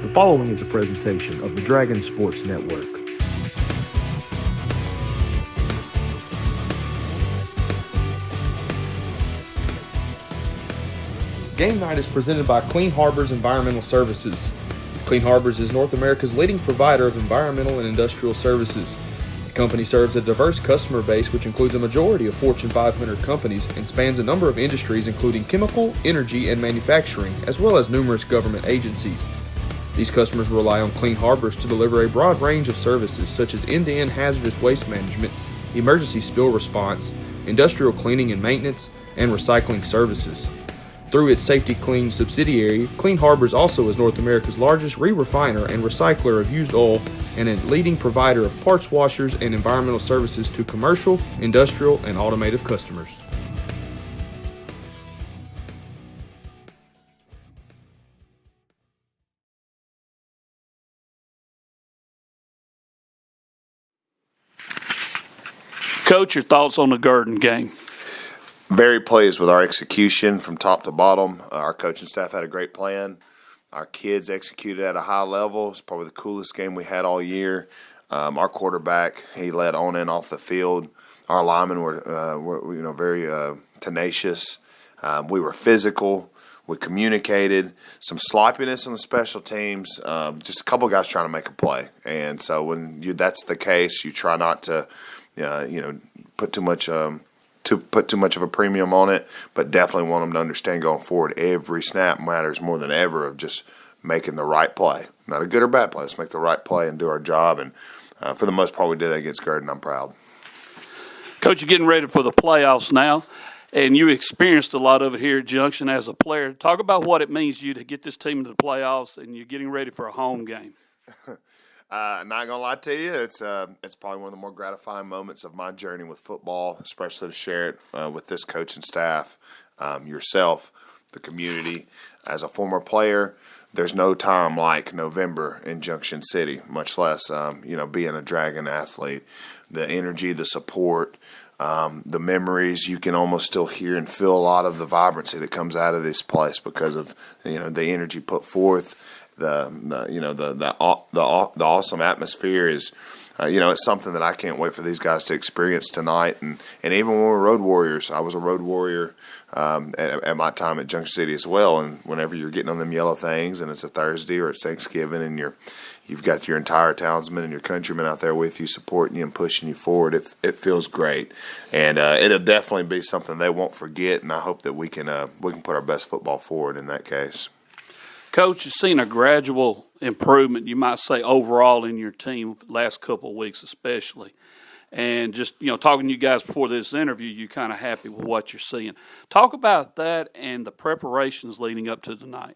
The following is a presentation of the Dragon Sports Network. Game Night is presented by Clean Harbors Environmental Services. Clean Harbors is North America's leading provider of environmental and industrial services. The company serves a diverse customer base which includes a majority of Fortune 500 companies and spans a number of industries including chemical, energy, and manufacturing, as well as numerous government agencies. These customers rely on Clean Harbors to deliver a broad range of services such as end-to-end hazardous waste management, emergency spill response, industrial cleaning and maintenance, and recycling services. Through its Safety Clean subsidiary, Clean Harbors also is North America's largest re-refiner and recycler of used oil and a leading provider of parts washers and environmental services to commercial, industrial, and automotive customers. Coach, your thoughts on the Gurdon game? Very pleased with our execution from top to bottom. Our coaching staff had a great plan. Our kids executed at a high level. It's probably the coolest game we had all year. Our quarterback, he led on and off the field. Our linemen were very tenacious. We were physical. We communicated. Some sloppiness on the special teams. Just a couple of guys trying to make a play. And so when that's the case, you try not to, put too much of a premium on it, but definitely want them to understand going forward every snap matters more than ever of just making the right play. Not a good or bad play. Let's make the right play and do our job. And for the most part, we did that against Gurdon. I'm proud. Coach, you're getting ready for the playoffs now, and you experienced a lot of it here at Junction as a player. Talk about what it means to you to get this team into the playoffs, and you're getting ready for a home game. Not gonna lie to you, it's probably one of the more gratifying moments of my journey with football, especially to share it with this coaching staff, yourself, the community. As a former player, there's no time like November in Junction City, much less being a Dragon athlete. The energy, the support, the memories, you can almost still hear and feel a lot of the vibrancy that comes out of this place because of the energy put forth. The awesome atmosphere is, it's something that I can't wait for these guys to experience tonight. And even when we're road warriors, I was a road warrior at my time at Junction City as well. And whenever you're getting on them yellow things, and it's a Thursday or it's Thanksgiving, and you've got your entire townsmen and your countrymen out there with you, supporting you and pushing you forward, it feels great. And it'll definitely be something they won't forget. And I hope that we can put our best football forward in that case. Coach, you've seen a gradual improvement, you might say, overall in your team last couple of weeks especially. And just, talking to you guys before this interview, you're kind of happy with what you're seeing. Talk about that and the preparations leading up to tonight.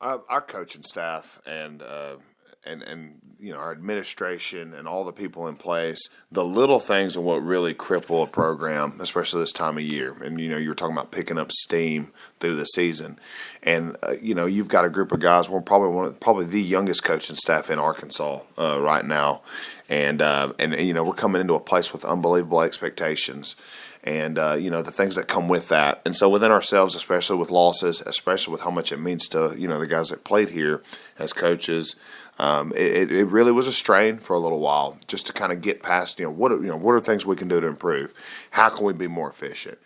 Our coaching staff and our administration and all the people in place, the little things are what really cripple a program, especially this time of year. And you were talking about picking up steam through the season, and you've got a group of guys. We're probably the youngest coaching staff in Arkansas right now, and we're coming into a place with unbelievable expectations. And, the things that come with that. And so within ourselves, especially with losses, especially with how much it means to, the guys that played here as coaches, it really was a strain for a little while just to kind of get past, what are things we can do to improve? How can we be more efficient?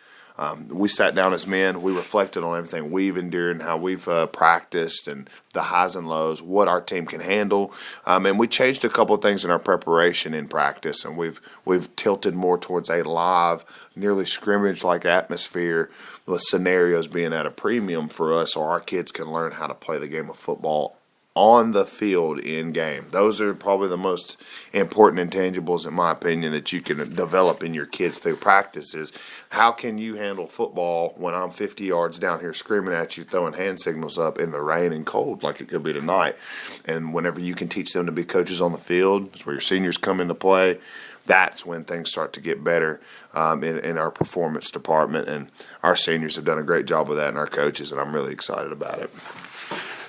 We sat down as men. We reflected on everything we've endured and how we've practiced and the highs and lows, what our team can handle. And we changed a couple of things in our preparation in practice, and we've tilted more towards a live, nearly scrimmage-like atmosphere, with scenarios being at a premium for us so our kids can learn how to play the game of football on the field in game. Those are probably the most important intangibles, in my opinion, that you can develop in your kids through practice is how can you handle football when I'm 50 yards down here screaming at you, throwing hand signals up in the rain and cold like it could be tonight. And whenever you can teach them to be coaches on the field, that's where your seniors come into play. That's when things start to get better in our performance department. And our seniors have done a great job with that, and our coaches, and I'm really excited about it.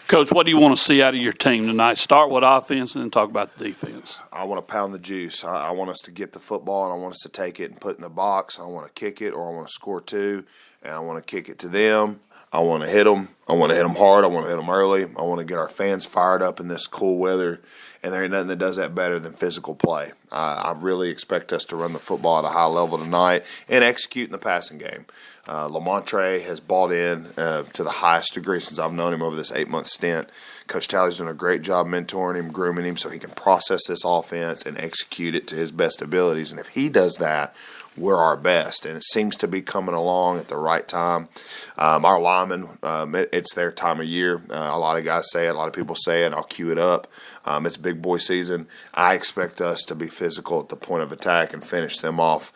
Coach, what do you want to see out of your team tonight? Start with offense and then talk about the defense. I want to pound the juice. I want us to get the football, and I want us to take it and put it in the box. I want to kick it, or I want to score two, and I want to kick it to them. I want to hit them. I want to hit them hard. I want to hit them early. I want to get our fans fired up in this cool weather. And there ain't nothing that does that better than physical play. I really expect us to run the football at a high level tonight and execute in the passing game. Lamontre has bought in to the highest degree since I've known him over this 8-month stint. Coach Talley's doing a great job mentoring him, grooming him so he can process this offense and execute it to his best abilities. And if he does that, we're our best, and it seems to be coming along at the right time. Our linemen, it's their time of year. A lot of guys say it, a lot of people say it. I'll cue it up. It's big boy season. I expect us to be physical at the point of attack and finish them off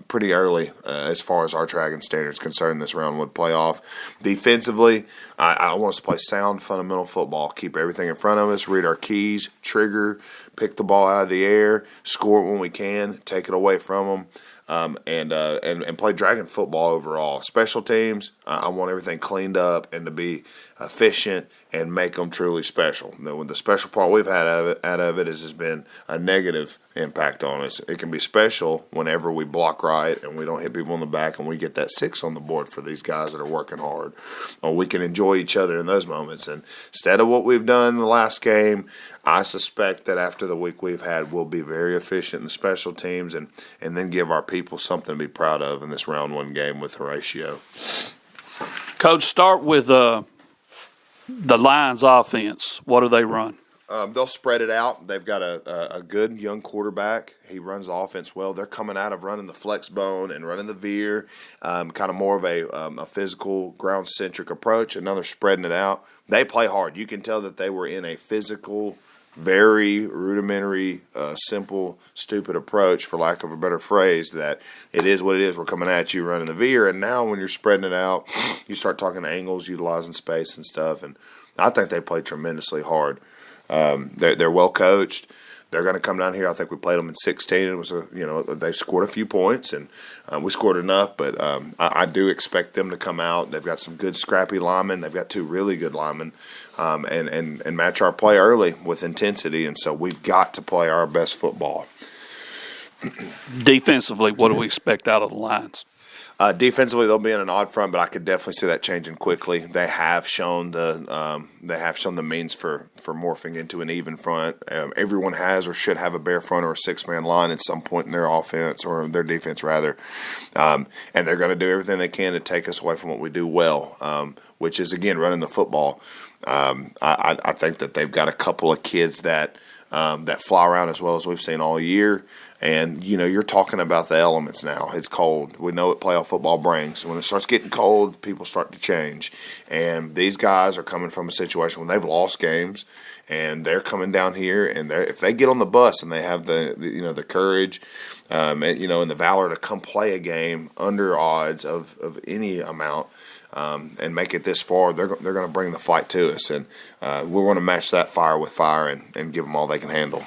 pretty early as far as our Dragon standards concerned this round one playoff. Defensively, I want us to play sound, fundamental football. Keep everything in front of us, read our keys, trigger, pick the ball out of the air, score it when we can, take it away from them. And play Dragon football overall. Special teams, I want everything cleaned up and to be efficient and make them truly special. The special part we've had out of it has been a negative impact on us. It can be special whenever we block right and we don't hit people in the back and we get that 6 on the board for these guys that are working hard. Or we can enjoy each other in those moments. And instead of what we've done in the last game, I suspect that after the week we've had, we'll be very efficient in special teams and then give our people something to be proud of in this round one game with Horatio. Coach, start with the Lions offense. What do they run? They'll spread it out. They've got a good young quarterback. He runs the offense well. They're coming out of running the flex bone and running the veer, kind of more of a physical, ground-centric approach, and now they're spreading it out. They play hard. You can tell that they were in a physical, very rudimentary, simple, stupid approach, for lack of a better phrase, that it is what it is. We're coming at you running the veer, and now when you're spreading it out, you start talking angles, utilizing space and stuff, and I think they play tremendously hard. They're well coached. They're going to come down here. I think we played them in 16. It was they scored a few points and we scored enough. But I do expect them to come out. They've got some good scrappy linemen. They've got 2 really good linemen, and match our play early with intensity. And so we've got to play our best football. Defensively, what do we expect out of the Lions? Defensively, they'll be in an odd front, but I could definitely see that changing quickly. They have shown the means for morphing into an even front. Everyone has or should have a bare front or a 6-man line at some point in their offense or their defense rather, and they're going to do everything they can to take us away from what we do well, which is again running the football. I think that they've got a couple of kids that fly around as well as we've seen all year. And, you're talking about the elements now. It's cold. We know what playoff football brings. When it starts getting cold, people start to change. And these guys are coming from a situation when they've lost games, and they're coming down here. And if they get on the bus and they have the courage, and the valor to come play a game under odds of any amount, and make it this far, they're going to bring the fight to us. And we want to match that fire with fire and give them all they can handle.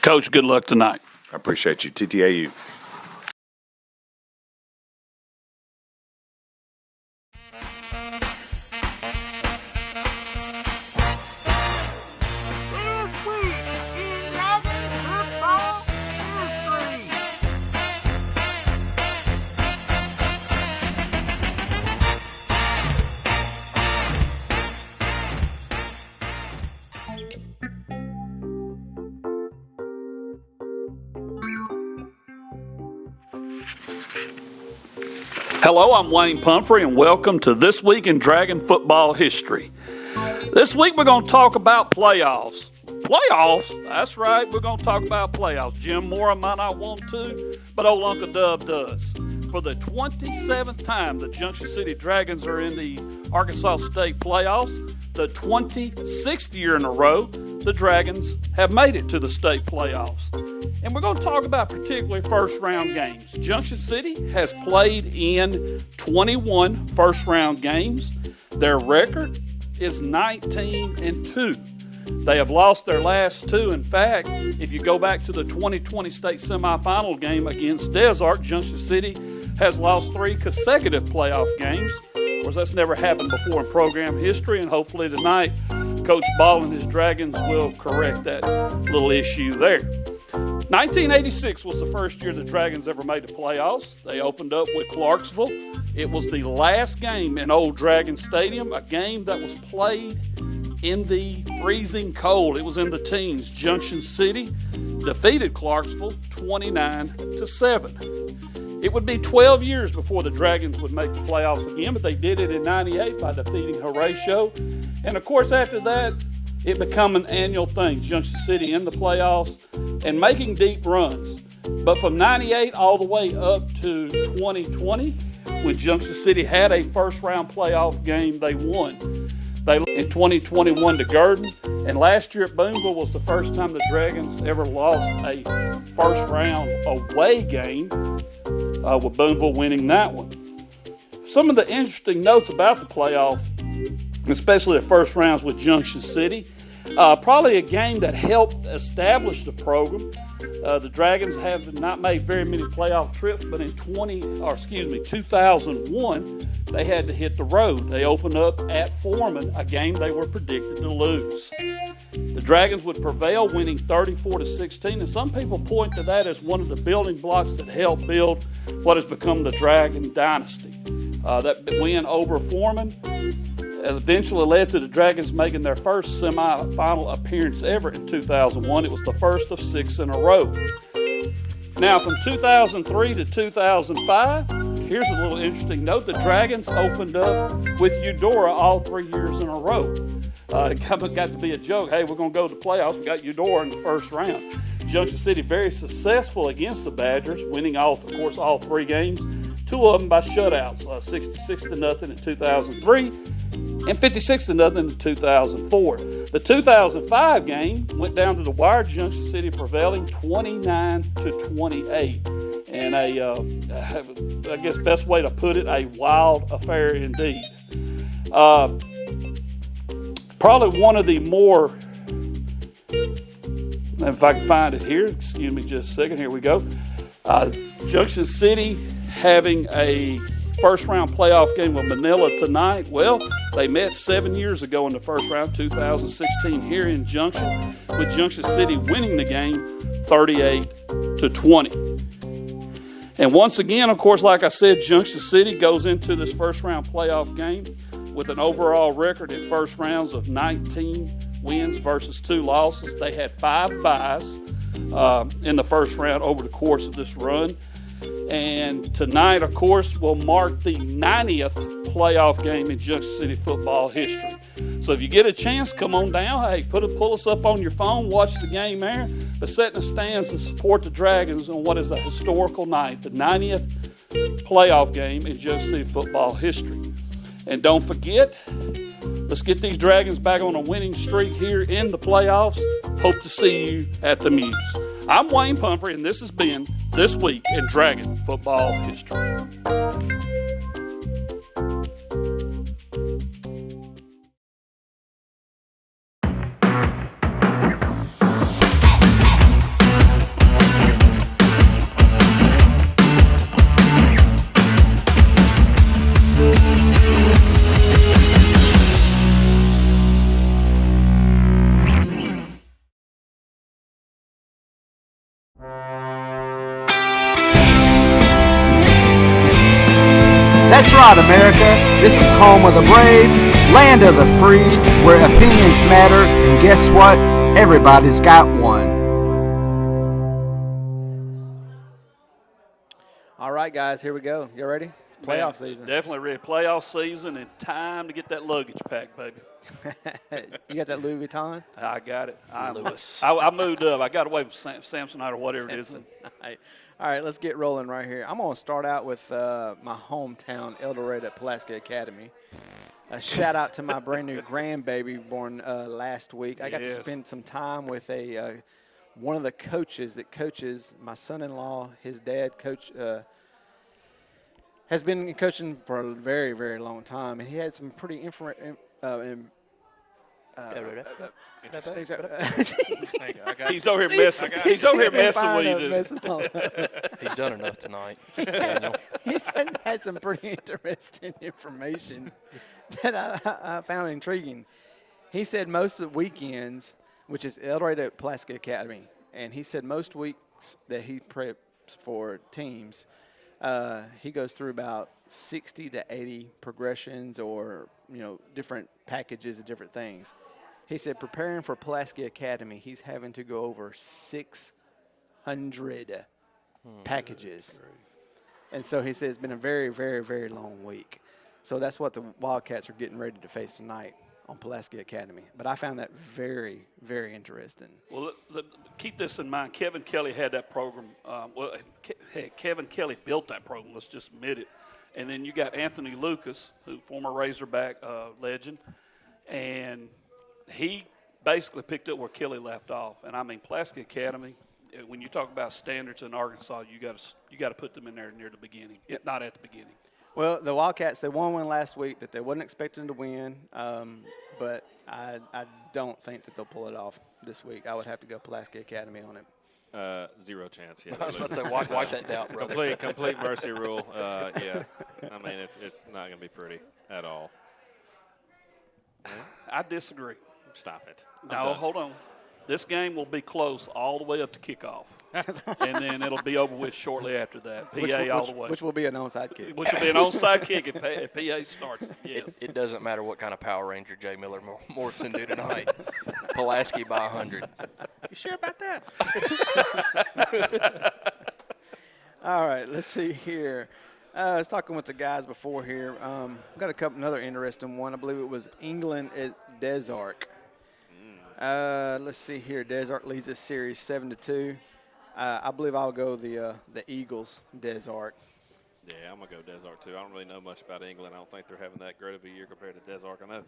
Coach, good luck tonight. I appreciate you. TTAU. This week in Dragon football history. Hello, I'm Wayne Pumphrey, and welcome to This Week in Dragon Football History. This week we're going to talk about playoffs. Playoffs? That's right, we're going to talk about playoffs. Jim Mora might not want to, but old Uncle Dub does. For the 27th time, the Junction City Dragons are in the Arkansas State playoffs. The 26th year in a row, the Dragons have made it to the state playoffs. And we're going to talk about particularly first-round games. Junction City has played in 21 first-round games. Their record is 19-2. They have lost their last 2. In fact, if you go back to the 2020 state semifinal game against Desart, Junction City has lost 3 consecutive playoff games. Of course, that's never happened before in program history, and hopefully tonight Coach Ball and his Dragons will correct that little issue there. 1986 was the first year the Dragons ever made the playoffs. They opened up with Clarksville. It was the last game in Old Dragon Stadium, a game that was played in the freezing cold. It was in the teens. Junction City defeated Clarksville 29-7. It would be 12 years before the Dragons would make the playoffs again, but they did it in 98 by defeating Horatio. And of course, after that, it became an annual thing. Junction City in the playoffs and making deep runs. But from 98 all the way up to 2020, when Junction City had a first-round playoff game, they won. They in 2021 to Gurdon, and last year at Boonville was the first time the Dragons ever lost a first-round away game, with Boonville winning that one. Some of the interesting notes about the playoff, especially the first rounds with Junction City, probably a game that helped establish the program. The Dragons have not made very many playoff trips, but in 2001, they had to hit the road. They opened up at Foreman, a game they were predicted to lose. The Dragons would prevail, winning 34-16, and some people point to that as one of the building blocks that helped build what has become the Dragon Dynasty. That win over Foreman eventually led to the Dragons making their first semifinal appearance ever in 2001. It was the first of 6 in a row. Now, from 2003 to 2005, here's a little interesting note. The Dragons opened up with Eudora all 3 years in a row. It got to be a joke. Hey, we're going to go to the playoffs. We got Eudora in the first round. Junction City very successful against the Badgers, winning all 3 games. 2 of them by shutouts, 66-0 in 2003 and 56-0 in 2004. The 2005 game went down to the wire, Junction City prevailing 29-28. And I guess best way to put it, a wild affair indeed. Probably one of the more, if I can find it here, excuse me just a second, here we go. Junction City having a first-round playoff game with Manila tonight. Well, they met 7 years ago in the first round, 2016, here in Junction, with Junction City winning the game 38-20. And once again, of course, like I said, Junction City goes into this first-round playoff game with an overall record in first rounds of 19 wins versus 2 losses. They had 5 byes in the first round over the course of this run. And tonight, of course, will mark the 90th playoff game in Junction City football history. So if you get a chance, come on down. Hey, pull us up on your phone, watch the game there. But sit in the stands and support the Dragons on what is a historical night, the 90th playoff game in Junction City football history. And don't forget, let's get these Dragons back on a winning streak here in the playoffs. Hope to see you at the Muse. I'm Wayne Pumphrey, and this has been This Week in Dragon Football History. That's right, America. This is home of the brave, land of the free, where opinions matter, and guess what? Everybody's got one. All right, guys, here we go. You ready? It's playoff season. Definitely ready. Playoff season and time to get that luggage packed, baby. You got that Louis Vuitton? I got it. Lewis. I moved up. I got away from Samsonite or whatever Samson. it is. All right, let's get rolling right here. I'm going to start out with my hometown, El Dorado at Pulaski Academy. A shout out to my brand new grandbaby born last week. I got to spend some time with one of the coaches that coaches my son-in-law. His dad has been coaching for a very, very long time, and he had some pretty He's over here messing. He's over here messing with you. He's done enough tonight. He's had some pretty interesting information that I found intriguing. He said most of the weekends, which is El Dorado at Pulaski Academy, and he said most weeks weeks that he preps for teams, he goes through about 60 to 80 progressions or, different packages of different things. He said preparing for Pulaski Academy, he's having to go over 600 packages. And so he said it's been a very, very, very long week. So that's what the Wildcats are getting ready to face tonight on Pulaski Academy. But I found that very, very interesting. Well, keep this in mind. Kevin Kelly had that program. Kevin Kelly built that program. Let's just admit it. And then you got Anthony Lucas, who former Razorback legend, and he basically picked up where Kelly left off. And I mean, Pulaski Academy, when you talk about standards in Arkansas, you got to put them in there near the beginning, if not at the beginning. Well, the Wildcats, they won one last week that they wasn't expecting to win, but I don't think that they'll pull it off this week. I would have to go Pulaski Academy on it. Zero chance. Yeah, I was about to say, wipe that doubt, brother. Complete mercy rule. Yeah, I mean it's not going to be pretty at all. I disagree. Stop it. No, hold on. This game will be close all the way up to kickoff, and then it'll be over with shortly after that. PA all the way. Which will be an onside kick. Which will be an onside kick if PA starts. Yes. It doesn't matter what kind of Power Ranger Jay Miller Morrison do tonight. Pulaski by 100. You sure about that? All right, let's see here. I was talking with the guys before here. Got another interesting one. I believe it was England at Des Arc. Let's see here. Des Arc leads this series 7-2. I believe I'll go the Eagles, Des Arc. Yeah, I'm going to go Des Arc, too. I don't really know much about England. I don't think they're having that great of a year compared to Des Arc. I know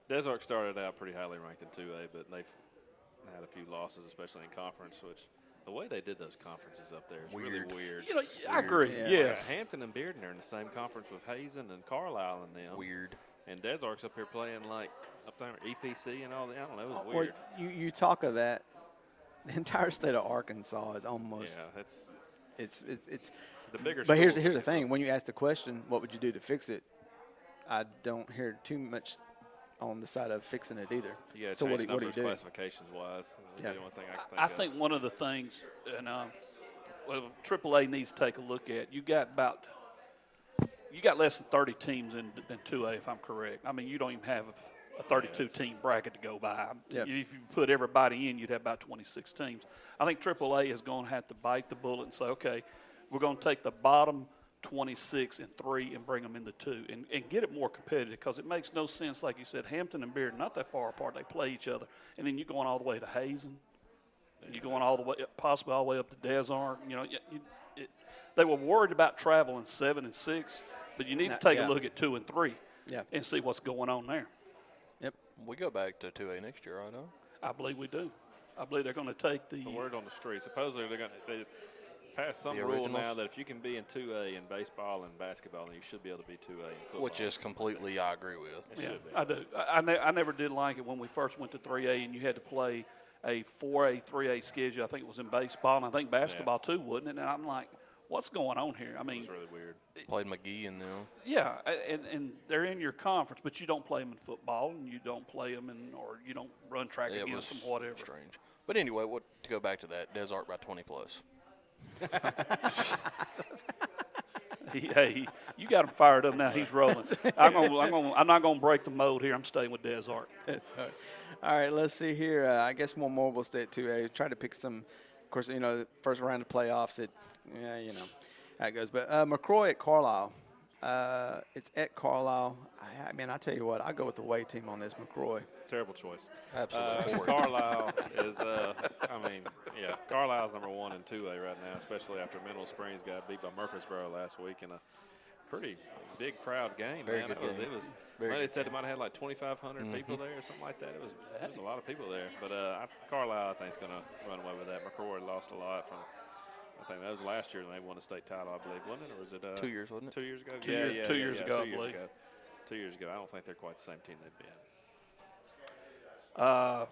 Des Arc started out pretty highly ranked in 2A, but they've had a few losses, especially in conference, which the way they did those conferences up there is really weird. I agree, yes. Hampton and Bearden are in the same conference with Hazen and Carlisle and them. Weird. And Des Arc's up here playing like up there EPC and all that. I don't know. It was weird. Well, you talk of that. The entire state of Arkansas is almost. Yeah, it's the bigger. But here's the thing: when you ask the question, what would you do to fix it? I don't hear too much on the side of fixing it either. Yeah. So what do you do? Classifications wise, yeah. The only thing I think one of the things, and AAA needs to take a look at. You got less than 30 teams in 2A, if I'm correct. I mean, you don't even have a 32-team bracket to go by. Yep. If you put everybody in, you'd have about 26 teams. I think AAA is going to have to bite the bullet and say, okay, we're going to take the bottom 26 and 3 and bring them into 2 and get it more competitive, because it makes no sense, like you said, Hampton and Bearden, not that far apart. They play each other. And then you're going all the way to Hazen. You're going all the way, possibly all the way up to Des Arc. They were worried about traveling 7 and 6, but you need to take a look at 2 and 3 and see what's going on there. Yep. We go back to 2A next year, I know. I believe we do. I believe they're going to take the word on the street. Supposedly they're going to pass some rule now that if you can be in 2A in baseball and basketball, then you should be able to be 2A in football. Which is completely, I agree with. I do. I never did like it when we first went to 3A and you had to play a 4A, 3A schedule. I think it was in baseball, and I think basketball too, wasn't it? And I'm like, what's going on here? I mean, it's really weird. Played McGee and them. Yeah, and they're in your conference, but you don't play them in football, and you don't play them or you don't run track against them, whatever. Strange. But anyway, to go back to that, Des Arc by 20 plus. Hey, you got him fired up now. He's rolling. I'm not gonna break the mold here. I'm staying with Des Arc. All right, let's see here. I guess one more we'll stay at 2A. Try to pick some. Of course, the first round of playoffs. How it goes. But McCroy at Carlisle. It's at Carlisle. I mean, I tell you what, I go with the away team on this, McCroy. Terrible choice. Absolutely. Carlisle is, Carlisle's number 1 in 2A right now, especially after Mineral Springs got beat by Murfreesboro last week in a pretty big crowd game. Very man. good game. They said they might have had like 2,500 people there or something like that. It was a lot of people there. But Carlisle, I think, is going to run away with that. McCroy lost a lot from. I think that was last year when they won a state title, I believe, wasn't it? Or was it 2 years, wasn't it? 2 years ago? 2 years ago, I believe. 2 years ago. I don't think they're quite the same team they've been. I'm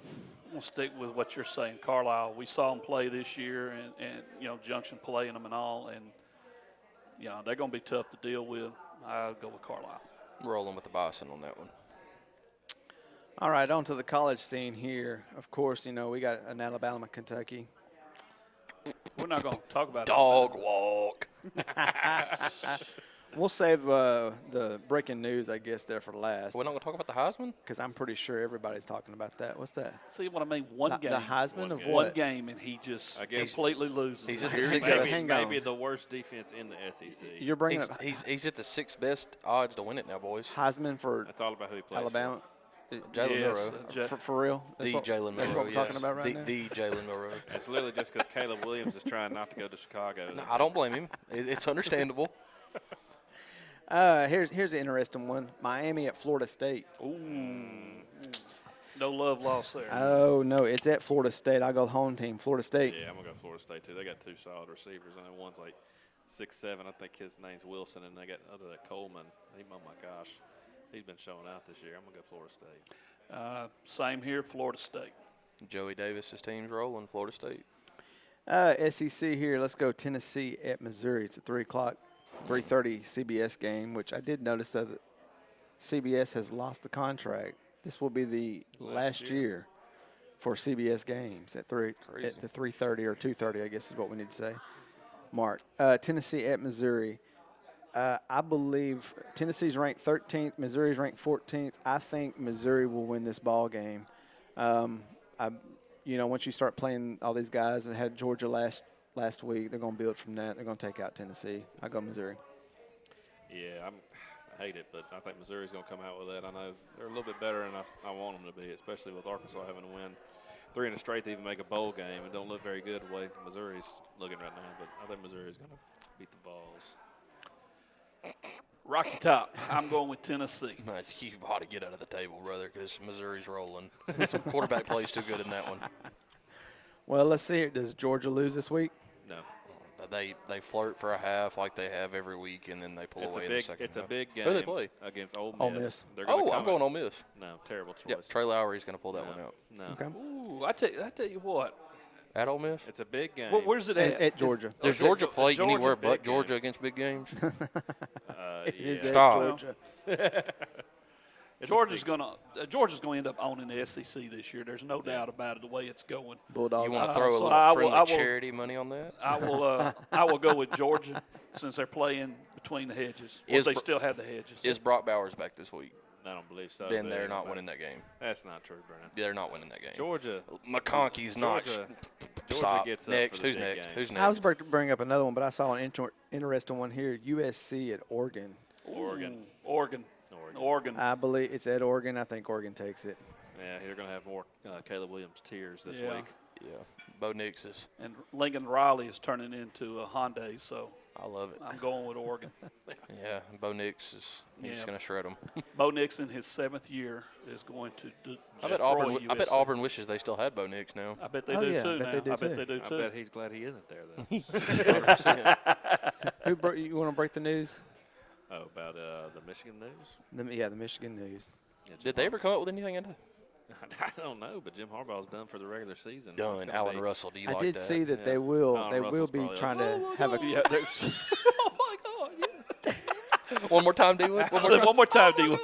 going to stick with what you're saying. Carlisle, we saw them play this year, and Junction playing them and all, and, they're going to be tough to deal with. I'll go with Carlisle. I'm rolling with the Bison on that one. All right, on to the college scene here. Of course, we got an Alabama, Kentucky. We're not going to talk about Dog walk. We'll save the breaking news, I guess, there for last. We're not going to talk about the Heisman? Because I'm pretty sure everybody's talking about that. What's that? See what I mean? One game. The Heisman of One what? game, and he just I guess completely loses. He's it. at the sixth Hang best. on. maybe the worst defense in the SEC. You're bringing up He's at the sixth best odds to win it now, boys. Heisman for That's all about who he plays Alabama. Jalen Yes, Milrow. For real? The Jalen Milrow. That's what we're talking about right now? The Jalen Milrow. for. It's literally just because Caleb Williams is trying not to go to Chicago. No, I don't blame him. It's understandable. Here's an interesting one. Miami at Florida State. Ooh. No love lost there. Oh, no, it's at Florida State. I go home team, Florida State. Yeah, I'm gonna go Florida State too. They got two solid receivers. I know one's like 6'7". I think his name's Wilson, and they got other that Coleman. Oh my gosh, he's been showing out this year. I'm gonna go Florida State. Same here, Florida State. Joey Davis's team's rolling, Florida State. SEC here. Let's go Tennessee at Missouri. It's a 3:30 CBS game, which I did notice that CBS has lost the contract. This will be the last year for CBS games at the 3:30 or 2:30, I guess is what we need to say. Mark, Tennessee at Missouri. I believe Tennessee's ranked 13th. Missouri's ranked 14th. I think Missouri will win this ball game. Once you start playing all these guys that had Georgia last week, they're going to build from that. They're going to take out Tennessee. I go Missouri. Yeah, I hate it, but I think Missouri's going to come out with that. I know they're a little bit better, and I want them to be, especially with Arkansas having to win 3 in a straight to even make a bowl game. It don't look very good the way Missouri's looking right now, but I think Missouri's going to beat the Vols. Rocky Top. I'm going with Tennessee. You ought to get out of the table, brother, because Missouri's rolling. Quarterback plays too good in that one. Well, let's see. Does Georgia lose this week? No. They flirt for a half like they have every week, and then they pull away in the second It's half. a big game. Who do they play? Against Ole Miss. Ole Miss. They're gonna I'm going Ole Miss. No, terrible choice. Yep, Trey Lowry's going to pull that one out. No. Okay. Ooh, I tell you what. At Ole Miss? It's a big game. Where's it at? At Georgia. Does Georgia play Georgia anywhere big but game. Georgia against big games? It is yeah. at Stop. Georgia. Georgia's going to end up owning the SEC this year. There's no doubt about it. The way it's going. Bulldogs. You want to throw a so little I will- friendly I will- charity money on that? I will go with Georgia since they're playing between the hedges. Or Is they Br- still have the hedges. Is Brock Bowers back this week? I don't believe so. Then they're not winning that game. That's not true, Brennan. They're not winning that game. Georgia. McConkey's not. Georgia Stop. gets up Next. for the Who's big next? game. Who's I was next? about to bring up another one, but I saw an interesting one here. USC at Oregon. Oregon. I believe it's at Oregon. I think Oregon takes it. Yeah, they're going to have more Caleb Williams tears this Yeah. week. Yeah. Bo Nix is. And Lincoln Riley is turning into a Hyundai, so I love it. I'm going with Oregon. Yeah. Bo Nix is. He's Yeah. going to shred them. Bo Nix in his 7th year is going to I bet destroy Auburn. I bet USC. Auburn wishes they still had Bo Nix now. I bet they Oh, do yeah, too I bet now. they do I bet too. they do I too. bet he's glad he isn't there, though. 100%. You want to break the news? Oh, about the Michigan news? The Michigan news. Yeah, Jim Did they ever come up with anything into I don't know, but Jim Harbaugh's done for the regular season. It's done? gonna Alan be- Russell, do you I like did that? see that Yeah. they will. Alan They will Russell's be probably trying up. to have a. Yeah, there's. Oh my God! Yeah. One more time, D-Wood. One more time. One more time, D.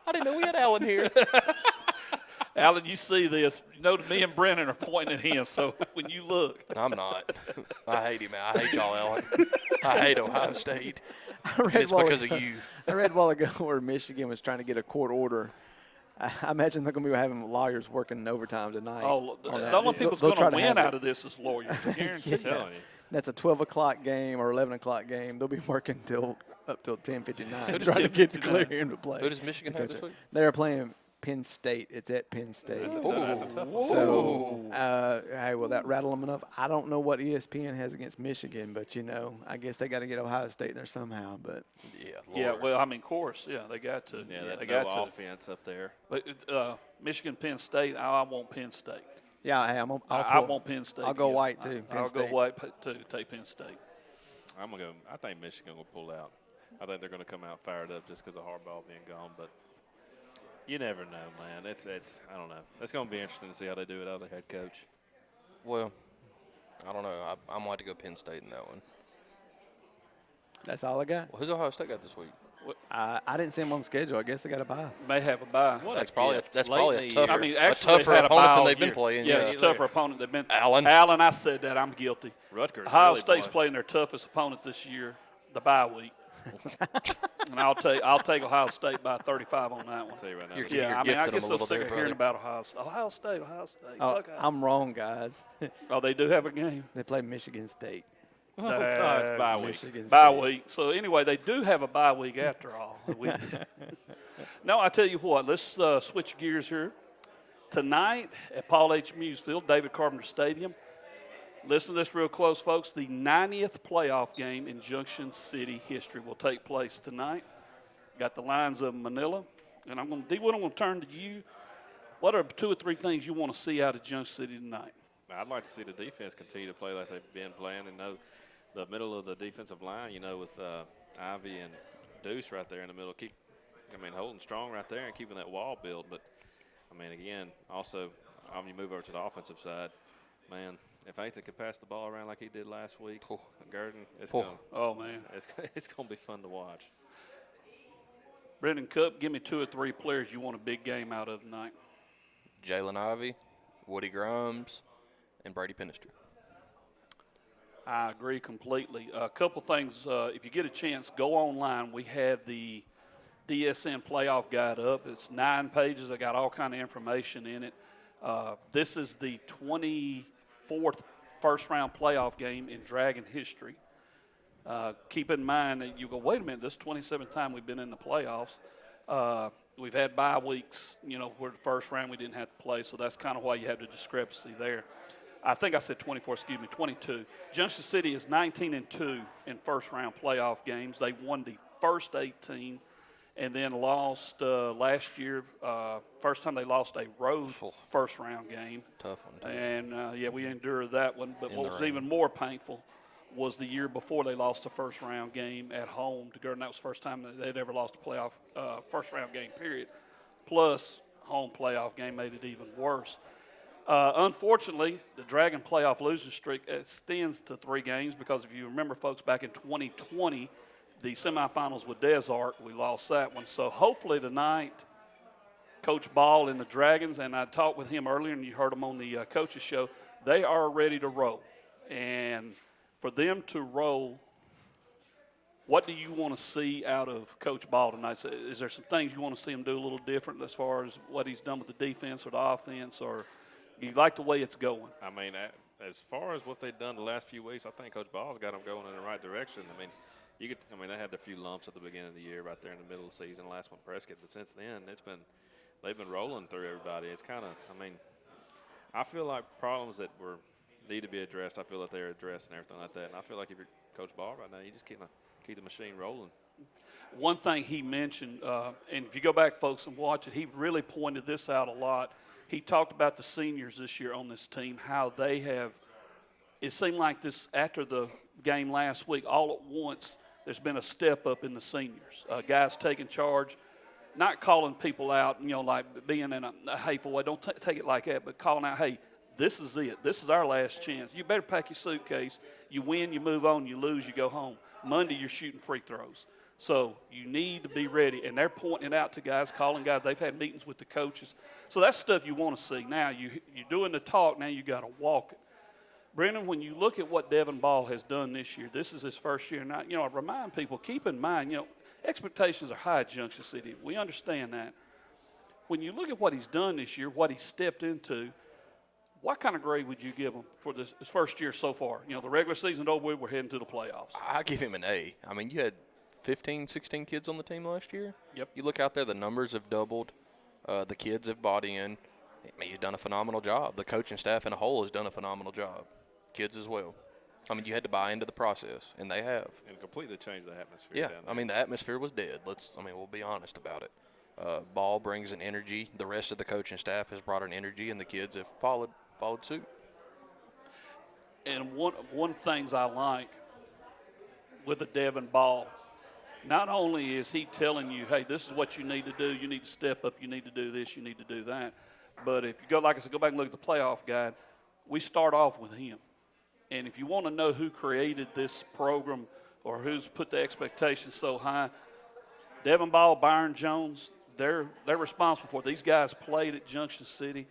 I didn't know we had Alan here. Alan, you see this? You know, me and Brennan are pointing at him. So when you look, I'm not. I hate him. I hate y'all, Alan. I hate Ohio State. I read It's a while because of ago- you. I read a while ago where Michigan was trying to get a court order. I imagine they're going to be having lawyers working overtime tonight. oh, the on that. only people that's They'll going try to have win it. out of this is lawyers. I guarantee Yeah. you. telling you. That's a 12 o'clock game or 11 o'clock game. They'll be working up till 10:59 does trying to get 10:59? clear him to play. Who does Michigan have this week? They're playing Penn State. It's at Penn State. That's a tough one. So, hey, will that rattle them enough? I don't know what ESPN has against Michigan, but, I guess they got to get Ohio State in there somehow. But Yeah. Yeah, Lord. well, I mean, of course, yeah, they got to. Yeah, they no got to. offense up there. But Michigan, Penn State, I want Penn State. yeah, hey, I want Penn State. I'll go to get- white, too, Penn I'll State. go white too. Take Penn State. I'm gonna go. I think Michigan will pull out. I think they're gonna come out fired up just because of Harbaugh being gone. But you never know, man. It's. I don't know. It's gonna be interesting to see how they do it out of the head coach. Well, I don't know. I'm going to go Penn State in that one. That's all I got. Well, who's Ohio State got this week? I didn't see them on the schedule. I guess they got a bye. May have a bye. That's probably a Late in the tougher, year. I mean, a actually, tougher they've had a opponent bye than all they've been year. playing. Yeah, it's a tougher opponent. They've been. Allen, I said that. I'm guilty. Rutgers. Ohio really State's playing. playing their toughest opponent this year, the bye week. And I'll take Ohio State by 35 on that one. I'll tell you right now. You're Yeah, I mean, I gifting get them a so little sick there, of hearing brother. about Ohio State. Oh, Buckeyes. I'm wrong, guys. Oh, they do have a game. They play Michigan State. it's bye week. Michigan Bye State. week. So anyway, they do have a bye week after all. No, I tell you what. Let's switch gears here. Tonight at Paul H. Musfield, David Carpenter Stadium. Listen to this real close, folks. The 90th playoff game in Junction City history will take place tonight. Got the Lions of Manila, and I'm going to turn to you. What are 2 or 3 things you want to see out of Junction City tonight? I'd like to see the defense continue to play like they've been playing, and know the middle of the defensive line, with Ivy and Deuce right there in the middle, holding strong right there and keeping that wall built. But, again, also, when you move over to the offensive side, man, if Nathan could pass the ball around like he did last week, Gurdon, it's going to be fun to watch. Brendan Cup, give me 2 or 3 players you want a big game out of tonight. Jalen Ivey, Woody Grimes, and Brady Pinnister. I agree completely. A couple things. If you get a chance, go online. We have the DSN playoff guide up. It's 9 pages. I got all kind of information in it. This is the 24th first-round playoff game in Dragon history. Keep in mind that you go, wait a minute, this is the 27th time we've been in the playoffs. We've had bye weeks, where the first round we didn't have to play, so that's kind of why you have the discrepancy there. I think I said 24, 22. Junction City is 19-2 in first-round playoff games. They won the first 18 and then lost last year. First time they lost a road first-round game. Tough one, too. And, we endured that one. But what was even more painful was the year before they lost the first-round game at home to Gurdon. That was the first time that they'd ever lost a playoff first-round game, period. Plus, home playoff game made it even worse. Unfortunately, the Dragon playoff losing streak extends to 3 games because if you remember, folks, back in 2020, the semifinals with Des Arc, we lost that one. So hopefully tonight, Coach Ball and the Dragons, and I talked with him earlier, and you heard him on the coaches show, they are ready to roll. And for them to roll, what do you want to see out of Coach Ball tonight? Is there some things you want to see him do a little different as far as what he's done with the defense or the offense, or you like the way it's going? As far as what they've done the last few weeks, I think Coach Ball's got them going in the right direction. They had a few lumps at the beginning of the year, right there in the middle of the season, last one Prescott. But since then, they've been rolling through everybody. It's kind of, I feel like problems that need to be addressed, I feel that they're addressed and everything like that. And I feel like if you're Coach Ball right now, you just keep the machine rolling. One thing he mentioned, and if you go back, folks, and watch it, he really pointed this out a lot. He talked about the seniors this year on this team, how they have – it seemed like this after the game last week, all at once, there's been a step up in the seniors. Guys taking charge, not calling people out, like being in a hateful way. Don't take it like that, but calling out, hey, this is it. This is our last chance. You better pack your suitcase. You win, you move on. You lose, you go home. Monday, you're shooting free throws. So you need to be ready. And they're pointing it out to guys, calling guys. They've had meetings with the coaches. So that's stuff you want to see. Now, you're doing the talk. Now you got to walk it. Brendan, when you look at what Devin Ball has done this year, this is his first year. Now, I remind people, keep in mind, expectations are high at Junction City. We understand that. When you look at what he's done this year, what he's stepped into, what kind of grade would you give him for his first year so far? The regular season's over, we're heading to the playoffs. I give him an A. You had 15, 16 kids on the team last year. Yep. You look out there, the numbers have doubled. The kids have bought in. He's done a phenomenal job. The coaching staff in a whole has done a phenomenal job. Kids as well. You had to buy into the process, and they have. And completely changed the atmosphere. Yeah, down there. the atmosphere was dead. We'll be honest about it. Ball brings an energy. The rest of the coaching staff has brought an energy, and the kids have followed suit. And one of the things I like with the Devin Ball, not only is he telling you, hey, this is what you need to do, you need to step up, you need to do this, you need to do that. But if you go, like I said, go back and look at the playoff guide, we start off with him. And if you want to know who created this program or who's put the expectations so high, Devin Ball, Byron Jones, they're responsible for it. These guys played at Junction City.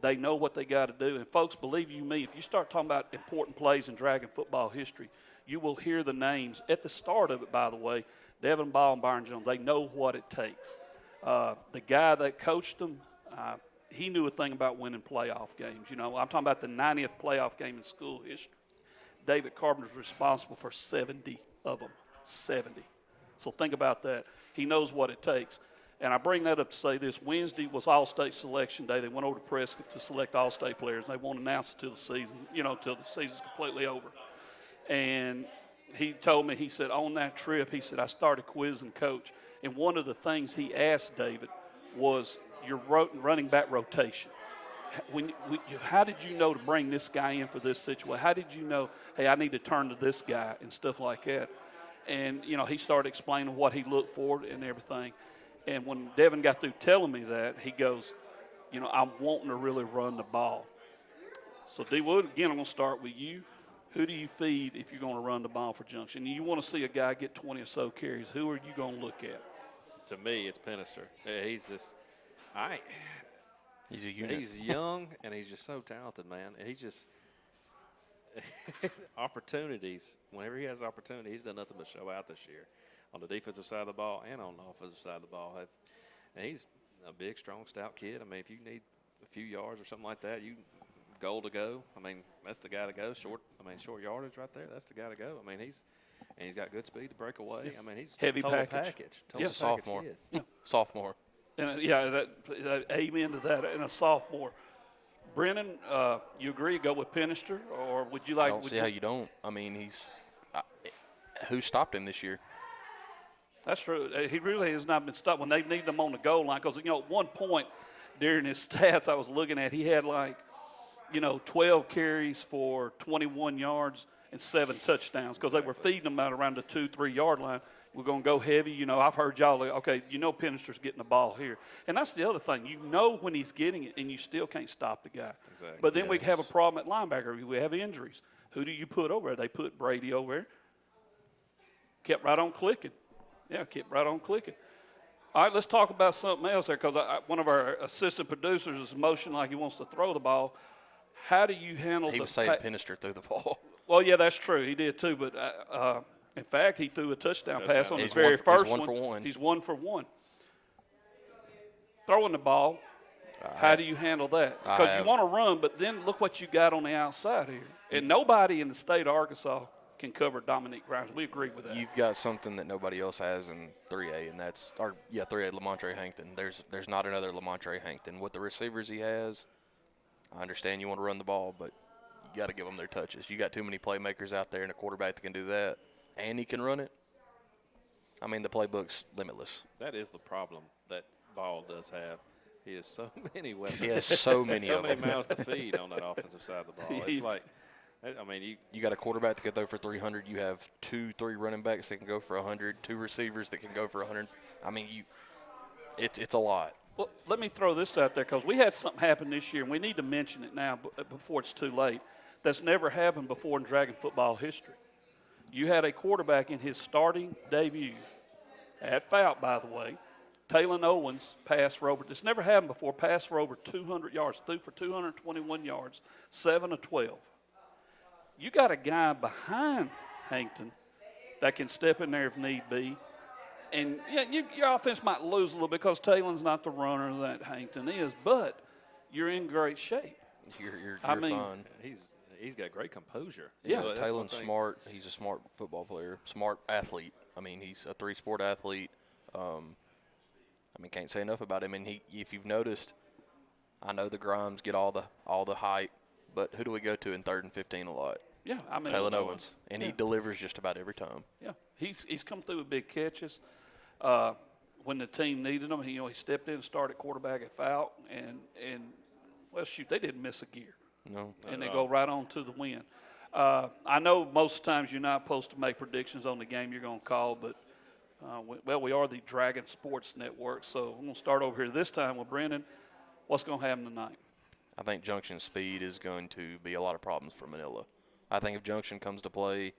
They know what they got to do. And, folks, believe you me, if you start talking about important plays in Dragon football history, you will hear the names. At the start of it, by the way, Devin Ball and Byron Jones, they know what it takes. The guy that coached them, he knew a thing about winning playoff games. You know, I'm talking about the 90th playoff game in school history. David Carpenter's responsible for 70 of them, 70. So think about that. He knows what it takes. And I bring that up to say this. Wednesday was All-State Selection Day. They went over to Prescott to select All-State players. They won't announce it till the season, till the season's completely over. And he told me, he said, on that trip, he said, I started quizzing Coach. And one of the things he asked David was your running back rotation. How did you know to bring this guy in for this situation? How did you know, hey, I need to turn to this guy and stuff like that? And, he started explaining what he looked for and everything. And when Devin got through telling me that, he goes, I'm wanting to really run the ball. So, D. Wood, again, I'm going to start with you. Who do you feed if you're going to run the ball for Junction? You want to see a guy get 20 or so carries. Who are you going to look at? To me, it's Penister. He's just he's a unit. He's young, and he's just so talented, man. He's just opportunities. Whenever he has opportunity, he's done nothing but show out this year on the defensive side of the ball and on the offensive side of the ball. And he's a big, strong, stout kid. I mean, if you need a few yards or something like that, goal to go. I mean, that's the guy to go. Short yardage right there. That's the guy to go. I mean, he's got good speed to break away. Yeah. I mean, he's heavy total package. Total sophomore. Kid. Yeah. Sophomore. And that amen to that. And a sophomore. Brennan, you agree? Go with Penister, or would you like? I don't see how you don't. I mean, who stopped him this year? That's true. He really has not been stopped when they need them on the goal line. Because, at one point during his stats I was looking at, he had 12 carries for 21 yards and 7 touchdowns because they were feeding them out around the 2-3 yard line. We're going to go heavy. I've heard y'all, okay, Penister's getting the ball here. And that's the other thing. You know when he's getting it, and you still can't stop the guy. Exactly. But then we have a problem at linebacker. We have injuries. Who do you put over there? They put Brady over there. Kept right on clicking. Yeah, kept right on clicking. All right, let's talk about something else there because one of our assistant producers is motioning like he wants to throw the ball. How do you handle He was saying Penister threw the ball. Well, yeah, that's true. He did too. But, in fact, he threw a touchdown pass on his very first one. He's 1 for 1. He's 1 for 1. Throwing the ball, how do you handle that? Because you want to run, but then look what you got on the outside here. And nobody in the state of Arkansas can cover Dominique Grimes. We agree with that. You've got something that nobody else has in 3A, and that's 3A Lamontre Hankton. There's not another Lamontre Hankton. With the receivers he has, I understand you want to run the ball, but you got to give them their touches. You got too many playmakers out there and a quarterback that can do that, and he can run it. I mean, the playbook's limitless. That is the problem that Ball does have. He has so many weapons. He has so many so of many them. mouths to feed on that offensive side of the ball. It's like, I mean, you got a quarterback that can throw for 300. You have 2-3 running backs that can go for 100. 2 receivers that can go for 100. I mean, it's a lot. Well, let me throw this out there because we had something happen this year, and we need to mention it now before it's too late. That's never happened before in Dragon football history. You had a quarterback in his starting debut at Fout, by the way. Taylon Owens passed for over, this never happened before, passed for over 200 yards, threw for 221 yards, 7 of 12. You got a guy behind Hankton that can step in there if need be. And your offense might lose a little because Taylon's not the runner that Hankton is, but you're in great shape. You're fine. He's got great composure. Yeah, Taylon's smart. He's a smart football player, smart athlete. I mean, he's a 3-sport athlete. I mean, can't say enough about him. And if you've noticed, I know the Grimes get all the hype, but who do we go to in 3rd and 15 a lot? Yeah, I mean Taylon Owens, and he delivers just about every time. Yeah, he's come through with big catches. When the team needed him, he stepped in and started quarterback at Fout, and well, shoot, they didn't miss a gear. No, and they go right on to the win. I know most times you're not supposed to make predictions on the game you're going to call, but we are the Dragon Sports Network, so I'm going to start over here this time with Brendan. What's going to happen tonight? I think Junction speed is going to be a lot of problems for Manila. I think if Junction comes to play,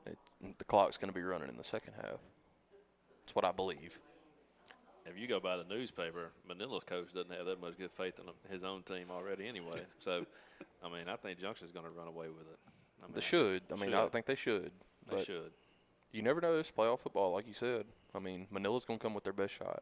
the clock's going to be running in the second half. That's what I believe. If you go by the newspaper, Manila's coach doesn't have that much good faith in his own team already anyway. So, I mean, I think Junction's going to run away with it. I mean, They should. I mean, I think they should. They But should. you never know. It's playoff football, like you said. I mean, Manila's going to come with their best shot.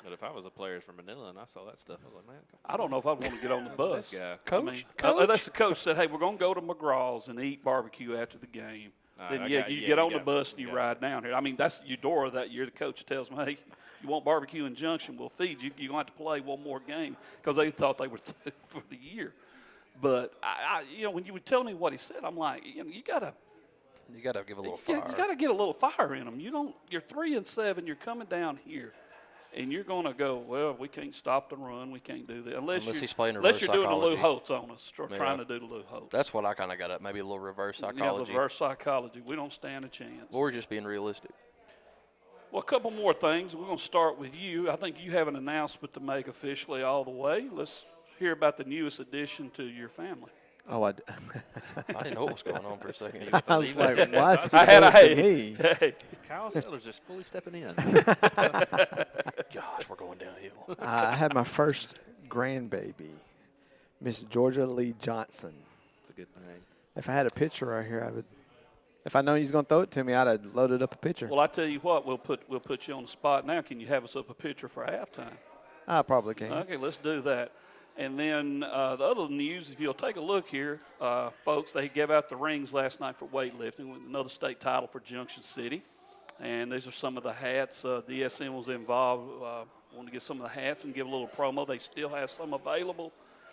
But if I was a player from Manila and I saw that stuff, I was like, man, I don't know if I'd want to get on the bus. this guy. Coach? Unless the coach said, hey, we're going to go to McGraw's and eat barbecue after the game. Then, you get on the bus and you ride down here. I mean, that's Eudora that year. The coach tells me, hey, you want barbecue in Junction, we'll feed you. You're going to have to play one more game because they thought they were for the year. But, when you were telling me what he said, I'm like, you got to – You got to give a little fire. You got to get a little fire in them. You're 3-7. You're coming down here, and you're going to go. Well, we can't stop the run. We can't do that unless he's playing unless reverse you're doing the Lou psychology. Holtz on us, or trying to do the Lou Holtz. That's what I kind of got up. Maybe a little reverse psychology. Reverse psychology. We don't stand a chance. Or just being realistic. Well, a couple more things. We're going to start with you. I think you have an announcement to make officially all the way. Let's hear about the newest addition to your family. Oh, I didn't know what was going on for a second. I was like, what? I had a hey. Kyle Sellers just fully stepping in. Gosh, we're going downhill. I had my first grandbaby, Miss Georgia Lee Johnson. It's a good name. If I had a picture right here, I would. If I know he's going to throw it to me, I'd have loaded up a picture. Well, I tell you what, we'll put you on the spot now. Can you have us up a picture for halftime? I probably can. Okay, let's do that. And then the other news, if you'll take a look here, folks, they gave out the rings last night for weightlifting with another state title for Junction City. And these are some of the hats. DSM was involved. Want to get some of the hats and give a little promo. They still have some available.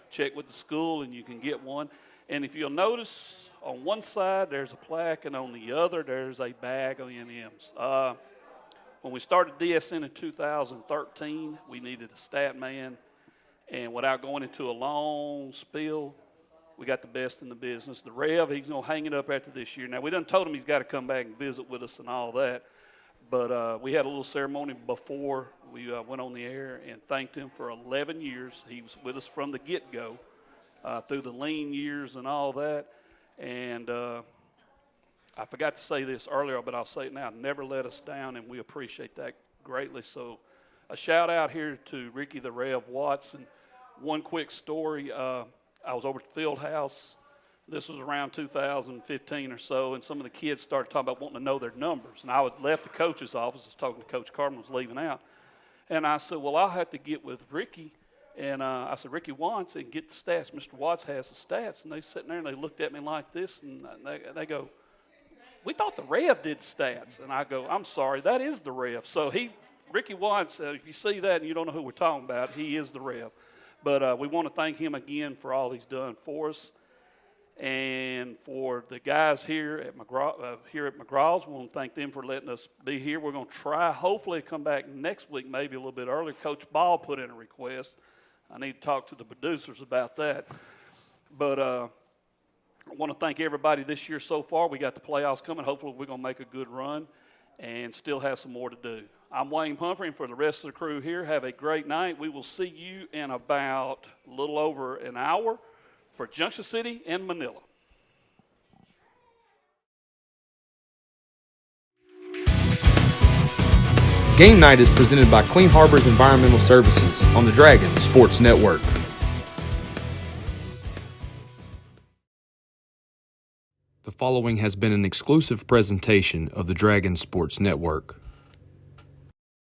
Check with the school and you can get one. And if you'll notice, on one side there's a plaque and on the other there's a bag of M&Ms. When we started DSN in 2013, we needed a stat man. And without going into a long spiel, we got the best in the business. The Rev, he's going to hang it up after this year. Now, we done told him he's got to come back and visit with us and all that. But we had a little ceremony before we went on the air and thanked him for 11 years. He was with us from the get-go through the lean years and all that. And I forgot to say this earlier, but I'll say it now. Never let us down, and we appreciate that greatly. So a shout-out here to Ricky the Rev Watson. One quick story. I was over at the field house. This was around 2015 or so, and some of the kids started talking about wanting to know their numbers. And I had left the coach's office. I was talking to Coach Carmen, was leaving out. And I said, well, I'll have to get with Ricky. And I said, Ricky Watts, and get the stats. Mr. Watts has the stats. And they sitting there, and they looked at me like this, and they go, we thought the Rev did the stats. And I go, I'm sorry, that is the Rev. So Ricky Watts, if you see that and you don't know who we're talking about, he is the Rev. But we want to thank him again for all he's done for us. And for the guys here at McGraw's, we want to thank them for letting us be here. We're going to try, hopefully, to come back next week, maybe a little bit earlier. Coach Ball put in a request. I need to talk to the producers about that. But I want to thank everybody this year so far. We got the playoffs coming. Hopefully, we're going to make a good run and still have some more to do. I'm Wayne Pumphrey, and for the rest of the crew here, have a great night. We will see you in about a little over an hour for Junction City and Manila. Game Night is presented by Clean Harbors Environmental Services on the Dragon Sports Network. The following has been an exclusive presentation of the Dragon Sports Network.